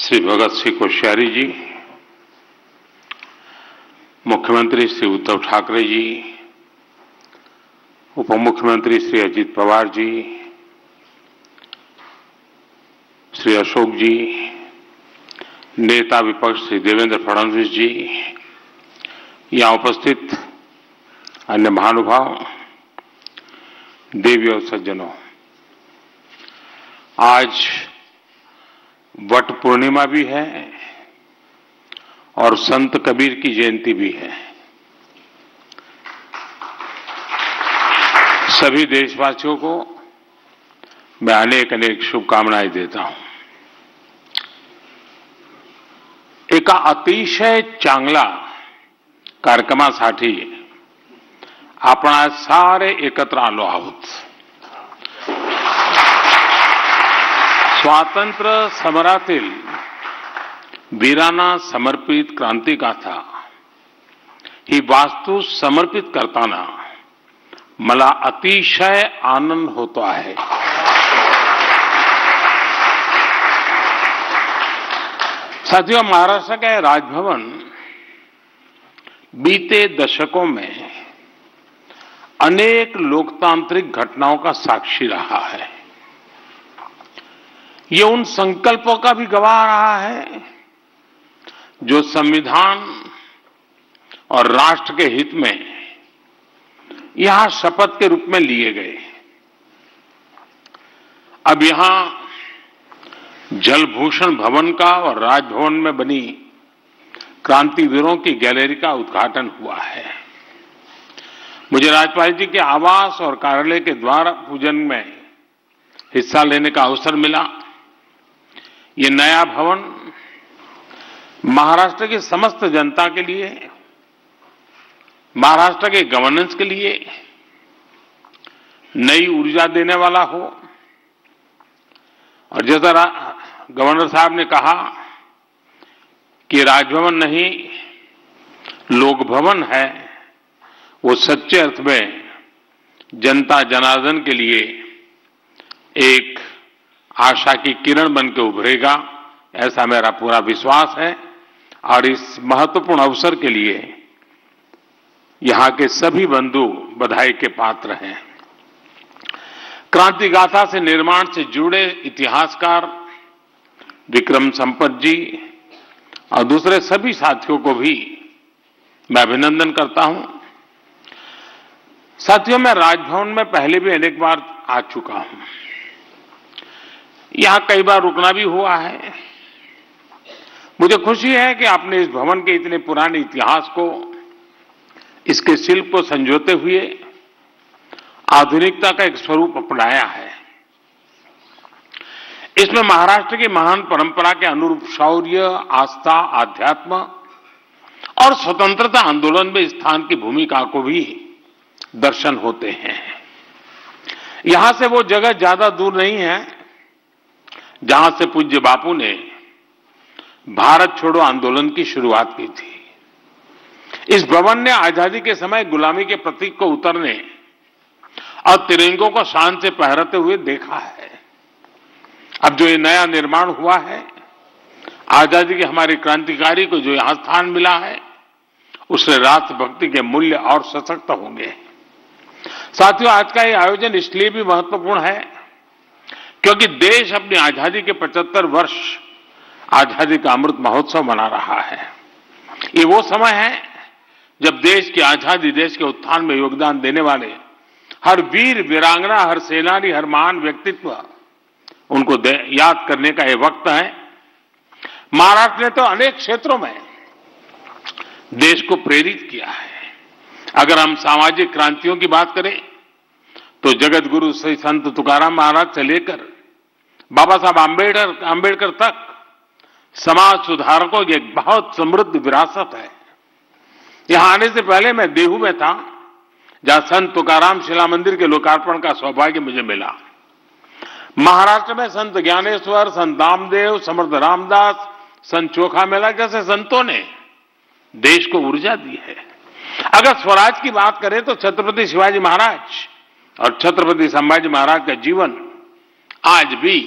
श्री भगत सिंह कोश्यारी जी, मुख्यमंत्री श्री उद्धव ठाकरे जी, उप मुख्यमंत्री श्री अजित पवार जी, श्री अशोक जी, नेता विपक्ष श्री देवेंद्र फडणवीस जी, यहां उपस्थित अन्य महानुभाव, देवी और सज्जनों, आज वट पूर्णिमा भी है और संत कबीर की जयंती भी है। सभी देशवासियों को मैं अनेक अनेक शुभकामनाएं देता हूं। एका अतिशय चांगला कार्यक्रमासाठी आपण आज सारे एकत्र आलो आहोत। स्वातंत्र्य समरातील वीरांना समर्पित क्रांतिगाथा ही वास्तू समर्पित करताना मला अतिशय आनंद होतो आहे। साथियों, महाराष्ट्र के राजभवन बीते दशकों में अनेक लोकतांत्रिक घटनाओं का साक्षी रहा है। ये उन संकल्पों का भी गवाह रहा है जो संविधान और राष्ट्र के हित में यहां शपथ के रूप में लिए गए। अब यहां जलभूषण भवन का और राजभवन में बनी क्रांतिवीरों की गैलरी का उद्घाटन हुआ है। मुझे राज्यपाल जी के आवास और कार्यालय के द्वार पूजन में हिस्सा लेने का अवसर मिला। ये नया भवन महाराष्ट्र की समस्त जनता के लिए, महाराष्ट्र के गवर्नेंस के लिए नई ऊर्जा देने वाला हो। और जैसा गवर्नर साहब ने कहा कि राजभवन नहीं लोक भवन है, वो सच्चे अर्थ में जनता जनार्दन के लिए एक आशा की किरण बनकर उभरेगा, ऐसा मेरा पूरा विश्वास है। और इस महत्वपूर्ण अवसर के लिए यहां के सभी बंधु बधाई के पात्र हैं। क्रांति गाथा से निर्माण से जुड़े इतिहासकार विक्रम संपत जी और दूसरे सभी साथियों को भी मैं अभिनंदन करता हूं। साथियों, मैं राजभवन में पहले भी अनेक बार आ चुका हूं। यहां कई बार रुकना भी हुआ है। मुझे खुशी है कि आपने इस भवन के इतने पुराने इतिहास को, इसके शिल्प को संजोते हुए आधुनिकता का एक स्वरूप अपनाया है। इसमें महाराष्ट्र की महान परंपरा के अनुरूप शौर्य, आस्था, आध्यात्म और स्वतंत्रता आंदोलन में स्थान की भूमिका को भी दर्शन होते हैं। यहां से वो जगह ज्यादा दूर नहीं है जहां से पूज्य बापू ने भारत छोड़ो आंदोलन की शुरुआत की थी। इस भवन ने आजादी के समय गुलामी के प्रतीक को उतरने और तिरंगों को शान से फहराते हुए देखा है। अब जो ये नया निर्माण हुआ है, आजादी के हमारे क्रांतिकारी को जो यहां स्थान मिला है, उससे राष्ट्रभक्ति के मूल्य और सशक्त होंगे। साथियों, आज का ये आयोजन इसलिए भी महत्वपूर्ण है क्योंकि देश अपनी आजादी के 75 वर्ष आजादी का अमृत महोत्सव मना रहा है। ये वो समय है जब देश की आजादी, देश के उत्थान में योगदान देने वाले हर वीर वीरांगना, हर सेनानी, हर महान व्यक्तित्व, उनको याद करने का ये वक्त है। महाराष्ट्र ने तो अनेक क्षेत्रों में देश को प्रेरित किया है। अगर हम सामाजिक क्रांतियों की बात करें तो जगत गुरु श्री संत तुकाराम महाराज से लेकर बाबा साहब आंबेडकर तक समाज सुधारकों की एक बहुत समृद्ध विरासत है। यहां आने से पहले मैं देहू में था, जहां संत तुकाराम शिला मंदिर के लोकार्पण का सौभाग्य मुझे मिला। महाराष्ट्र में संत ज्ञानेश्वर, संत नामदेव, समर्थ रामदास, संत चोखा मेला जैसे संतों ने देश को ऊर्जा दी है। अगर स्वराज की बात करें तो छत्रपति शिवाजी महाराज और छत्रपति संभाजी महाराज का जीवन आज भी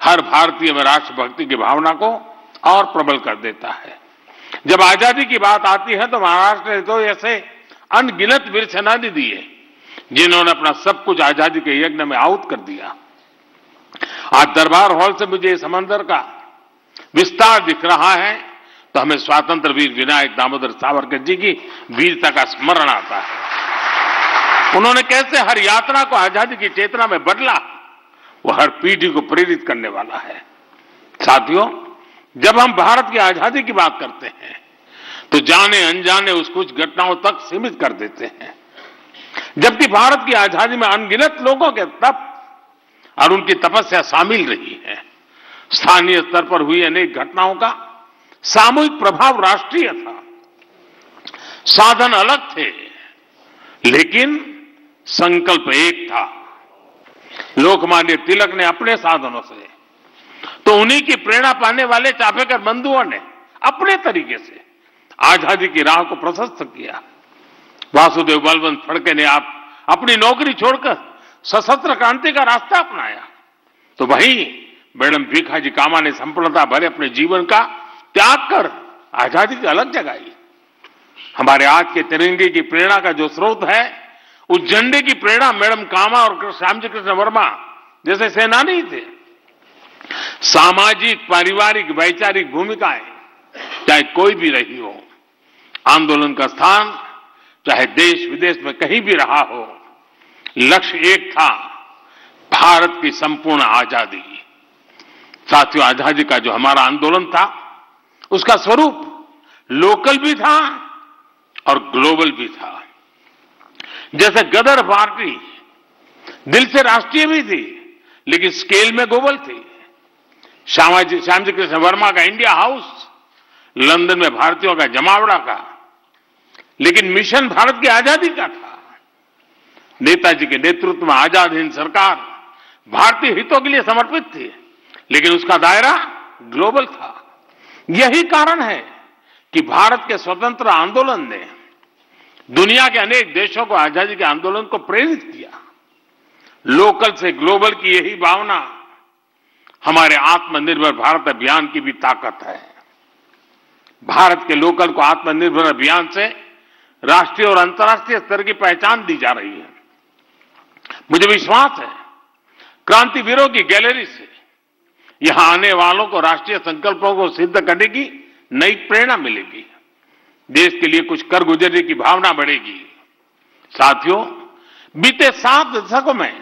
हर भारतीय में राष्ट्रभक्ति की भावना को और प्रबल कर देता है। जब आजादी की बात आती है तो महाराष्ट्र ने तो ऐसे अनगिनत वीर सेनानी दिए जिन्होंने अपना सब कुछ आजादी के यज्ञ में आहुत कर दिया। आज दरबार हॉल से मुझे समंदर का विस्तार दिख रहा है तो हमें स्वातंत्र वीर विनायक दामोदर सावरकर जी की वीरता का स्मरण आता है। उन्होंने कैसे हर यात्रा को आजादी की चेतना में बदला, वो हर पीढ़ी को प्रेरित करने वाला है। साथियों, जब हम भारत की आजादी की बात करते हैं तो जाने अनजाने उस कुछ घटनाओं तक सीमित कर देते हैं, जबकि भारत की आजादी में अनगिनत लोगों के तप और उनकी तपस्या शामिल रही है। स्थानीय स्तर पर हुई अनेक घटनाओं का सामूहिक प्रभाव राष्ट्रीय था। साधन अलग थे लेकिन संकल्प एक था। लोकमान्य तिलक ने अपने साधनों से, तो उन्हीं की प्रेरणा पाने वाले चापेकर बंधुओं ने अपने तरीके से आजादी की राह को प्रशस्त किया। वासुदेव बलवंत फड़के ने आप अपनी नौकरी छोड़कर सशस्त्र क्रांति का रास्ता अपनाया, तो वहीं मैडम भीखाजी कामा ने संपूर्णता भरे अपने जीवन का त्याग कर आजादी की अलग जगाई। हमारे आज के तिरंगे की प्रेरणा का जो स्रोत है, उस झंडे की प्रेरणा मैडम कामा और श्यामजी कृष्ण वर्मा जैसे सेनानी थे। सामाजिक, पारिवारिक, वैचारिक भूमिकाएं चाहे कोई भी रही हो, आंदोलन का स्थान चाहे देश विदेश में कहीं भी रहा हो, लक्ष्य एक था, भारत की संपूर्ण आजादी। साथियों, आजादी का जो हमारा आंदोलन था उसका स्वरूप लोकल भी था और ग्लोबल भी था। जैसे गदर पार्टी दिल से राष्ट्रीय भी थी लेकिन स्केल में ग्लोबल थी। श्यामजी कृष्ण वर्मा का इंडिया हाउस लंदन में भारतीयों का जमावड़ा का, लेकिन मिशन भारत की आजादी का था। नेताजी के नेतृत्व में आजाद हिंद सरकार भारतीय हितों के लिए समर्पित थी, लेकिन उसका दायरा ग्लोबल था। यही कारण है कि भारत के स्वतंत्र आंदोलन ने दुनिया के अनेक देशों को आजादी के आंदोलन को प्रेरित किया। लोकल से ग्लोबल की यही भावना हमारे आत्मनिर्भर भारत अभियान की भी ताकत है। भारत के लोकल को आत्मनिर्भर अभियान से राष्ट्रीय और अंतर्राष्ट्रीय स्तर की पहचान दी जा रही है। मुझे विश्वास है क्रांतिवीरों की गैलरी से यहां आने वालों को राष्ट्रीय संकल्पों को सिद्ध करने की नई प्रेरणा मिलेगी। देश के लिए कुछ कर गुजरने की भावना बढ़ेगी। साथियों, बीते 7 दशकों में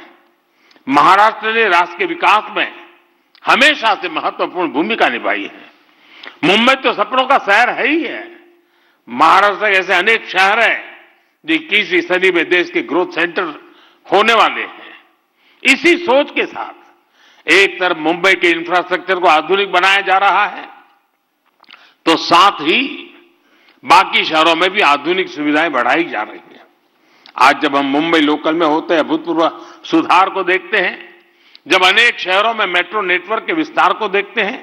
महाराष्ट्र ने राष्ट्र के विकास में हमेशा से महत्वपूर्ण भूमिका निभाई है। मुंबई तो सपनों का शहर है ही है। महाराष्ट्र के ऐसे अनेक शहर हैं जो 21वीं सदी में देश के ग्रोथ सेंटर होने वाले हैं। इसी सोच के साथ एक तरफ मुंबई के इंफ्रास्ट्रक्चर को आधुनिक बनाया जा रहा है, तो साथ ही बाकी शहरों में भी आधुनिक सुविधाएं बढ़ाई जा रही हैं। आज जब हम मुंबई लोकल में होते हैं, अभूतपूर्व सुधार को देखते हैं, जब अनेक शहरों में मेट्रो नेटवर्क के विस्तार को देखते हैं,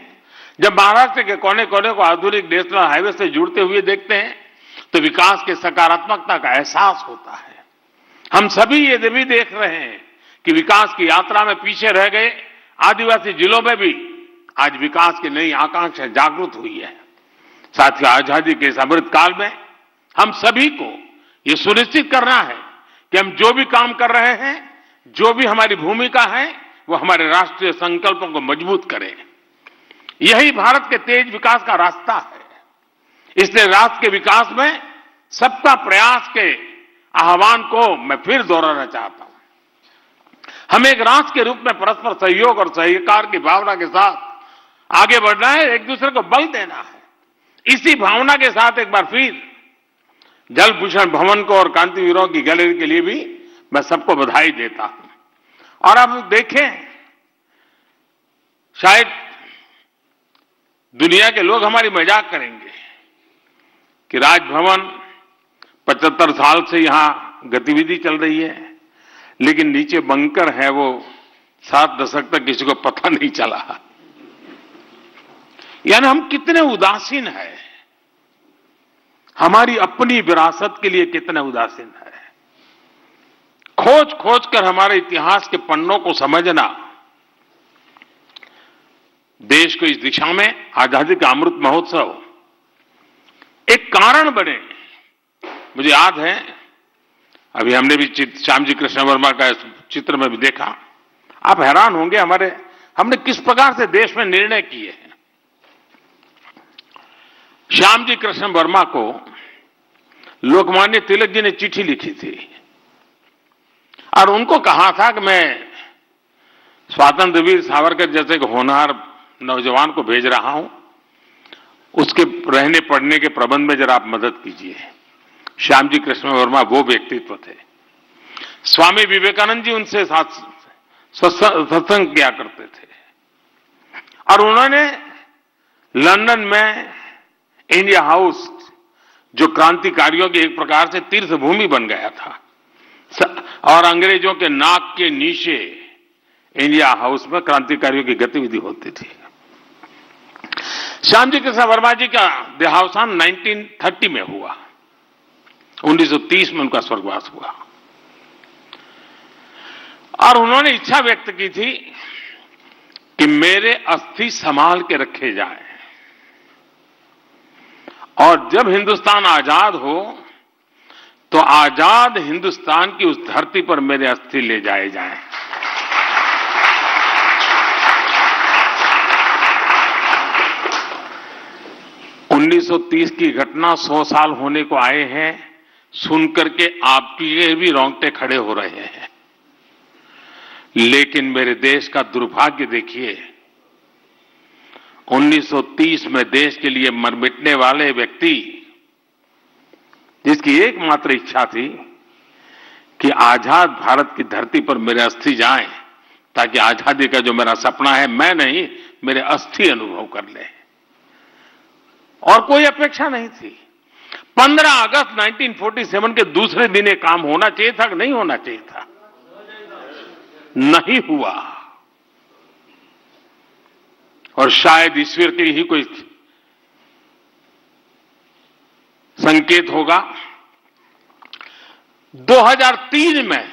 जब महाराष्ट्र के कोने कोने को आधुनिक नेशनल हाईवे से जुड़ते हुए देखते हैं, तो विकास की सकारात्मकता का एहसास होता है। हम सभी ये भी देख रहे हैं कि विकास की यात्रा में पीछे रह गए आदिवासी जिलों में भी आज विकास की नई आकांक्षा जागृत हुई है। साथियों, आजादी के इस अमृत काल में हम सभी को ये सुनिश्चित करना है कि हम जो भी काम कर रहे हैं, जो भी हमारी भूमिका है, वो हमारे राष्ट्रीय संकल्पों को मजबूत करें। यही भारत के तेज विकास का रास्ता है। इसलिए राष्ट्र के विकास में सबका प्रयास के आह्वान को मैं फिर दोहराना चाहता हूं। हम एक राष्ट्र के रूप में परस्पर सहयोग और सहकार की भावना के साथ आगे बढ़ना है, एक दूसरे को बल देना है। इसी भावना के साथ एक बार फिर जल भूषण भवन को और क्रांतिवीरों की गैलरी के लिए भी मैं सबको बधाई देता हूं। और अब देखें, शायद दुनिया के लोग हमारी मजाक करेंगे कि राजभवन 75 साल से यहां गतिविधि चल रही है, लेकिन नीचे बंकर है वो 7 दशक तक किसी को पता नहीं चला। यानी हम कितने उदासीन हैं, हमारी अपनी विरासत के लिए कितने उदासीन है। खोज खोज कर हमारे इतिहास के पन्नों को समझना देश को इस दिशा में आजादी का अमृत महोत्सव एक कारण बने। मुझे याद है, अभी हमने भी श्यामजी कृष्ण वर्मा का चित्र में भी देखा। आप हैरान होंगे हमने किस प्रकार से देश में निर्णय किए हैं। श्यामजी कृष्ण वर्मा को लोकमान्य तिलक जी ने चिट्ठी लिखी थी और उनको कहा था कि मैं स्वातंत्र वीर सावरकर जैसे एक होनहार नौजवान को भेज रहा हूं, उसके रहने पढ़ने के प्रबंध में जरा आप मदद कीजिए। श्यामजी कृष्ण वर्मा वो व्यक्तित्व थे। स्वामी विवेकानंद जी उनसे साथ सत्संग किया करते थे और उन्होंने लंदन में इंडिया हाउस, जो क्रांतिकारियों की एक प्रकार से तीर्थ भूमि बन गया था, और अंग्रेजों के नाक के नीचे इंडिया हाउस में क्रांतिकारियों की गतिविधि होती थी। श्यामजी कृष्ण वर्मा जी का देहावसान 1930 में हुआ। 1930 में उनका स्वर्गवास हुआ और उन्होंने इच्छा व्यक्त की थी कि मेरे अस्थि संभाल के रखे जाएं और जब हिंदुस्तान आजाद हो तो आजाद हिंदुस्तान की उस धरती पर मेरे अस्थि ले जाए जाएं। उन्नीस सौ 30 की घटना 100 साल होने को आए हैं, सुनकर के आपके भी रोंगटे खड़े हो रहे हैं। लेकिन मेरे देश का दुर्भाग्य देखिए, 1930 में देश के लिए मर मिटने वाले व्यक्ति, जिसकी एकमात्र इच्छा थी कि आजाद भारत की धरती पर मेरे अस्थि जाएं ताकि आजादी का जो मेरा सपना है, मैं नहीं, मेरे अस्थि अनुभव कर ले, और कोई अपेक्षा नहीं थी। 15 अगस्त 1947 के दूसरे दिन ये काम होना चाहिए था कि नहीं होना चाहिए था? नहीं हुआ। और शायद ईश्वर की ही कोई संकेत होगा। 2003 में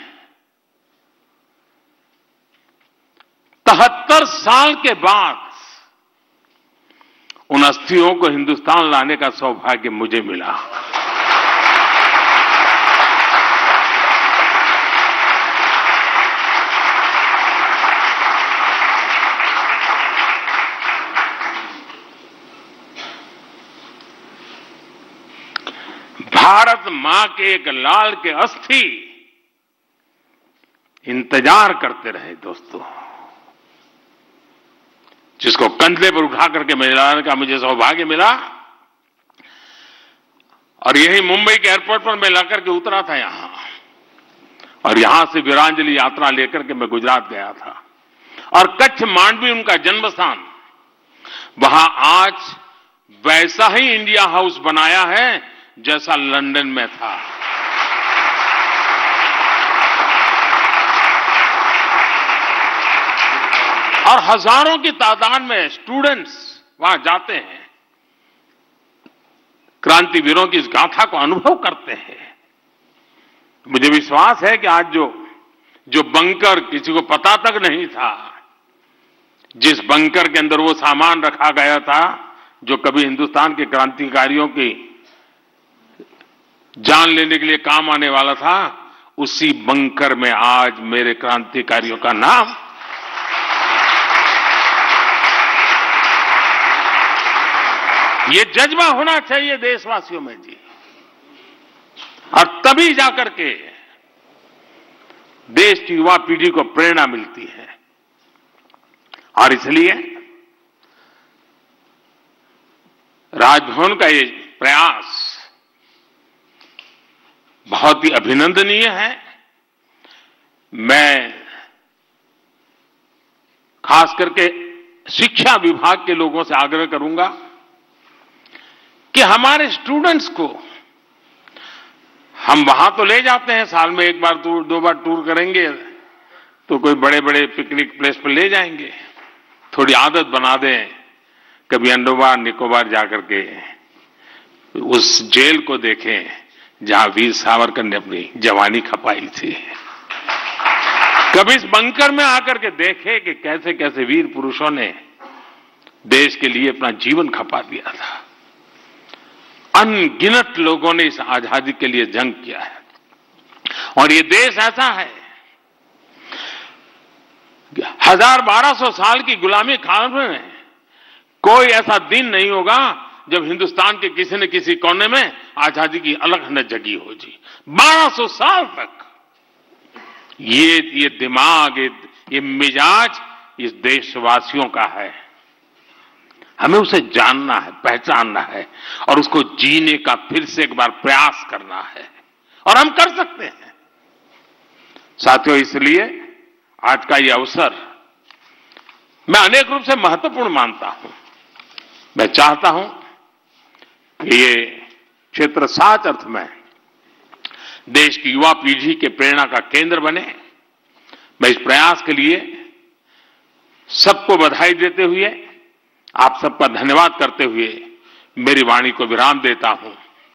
73 साल के बाद उन अस्थियों को हिंदुस्तान लाने का सौभाग्य मुझे मिला। भारत मां के एक लाल के अस्थि इंतजार करते रहे दोस्तों, जिसको कंधे पर उठा करके मैं लाने का मुझे सौभाग्य मिला। और यही मुंबई के एयरपोर्ट पर मैं लाकर के उतरा था यहां, और यहां से वीरांजलि यात्रा लेकर के मैं गुजरात गया था। और कच्छ मांडवी उनका जन्म स्थान, वहां आज वैसा ही इंडिया हाउस बनाया है जैसा लंदन में था। और हजारों की तादाद में स्टूडेंट्स वहां जाते हैं, क्रांतिवीरों की इस गाथा को अनुभव करते हैं। मुझे विश्वास है कि आज जो बंकर किसी को पता तक नहीं था, जिस बंकर के अंदर वो सामान रखा गया था जो कभी हिंदुस्तान के क्रांतिकारियों की जान लेने के लिए काम आने वाला था, उसी बंकर में आज मेरे क्रांतिकारियों का नाम। ये जज्बा होना चाहिए देशवासियों में जी, और तभी जाकर के देश की युवा पीढ़ी को प्रेरणा मिलती है। और इसलिए राजभवन का ये प्रयास बहुत ही अभिनंदनीय है। मैं खास करके शिक्षा विभाग के लोगों से आग्रह करूंगा कि हमारे स्टूडेंट्स को हम वहां तो ले जाते हैं, साल में एक बार दो बार टूर करेंगे तो कोई बड़े बड़े पिकनिक प्लेस पर ले जाएंगे, थोड़ी आदत बना दें, कभी अंडमान निकोबार जाकर के उस जेल को देखें जहां वीर सावरकर ने अपनी जवानी खपाई थी, कभी इस बंकर में आकर के देखें कि कैसे कैसे वीर पुरुषों ने देश के लिए अपना जीवन खपा दिया था। अनगिनत लोगों ने इस आजादी के लिए जंग किया है और ये देश ऐसा है, 1200 साल की गुलामी काल में कोई ऐसा दिन नहीं होगा जब हिंदुस्तान के किसी न किसी कोने में आजादी की अलग न जगी हो जी। 1200 साल तक ये दिमाग, ये मिजाज इस देशवासियों का है। हमें उसे जानना है, पहचानना है और उसको जीने का फिर से एक बार प्रयास करना है और हम कर सकते हैं साथियों। इसलिए आज का ये अवसर मैं अनेक रूप से महत्वपूर्ण मानता हूं। मैं चाहता हूं कि ये क्षेत्र सच अर्थ में देश की युवा पीढ़ी के प्रेरणा का केंद्र बने। मैं इस प्रयास के लिए सबको बधाई देते हुए, आप सबका धन्यवाद करते हुए मेरी वाणी को विराम देता हूं।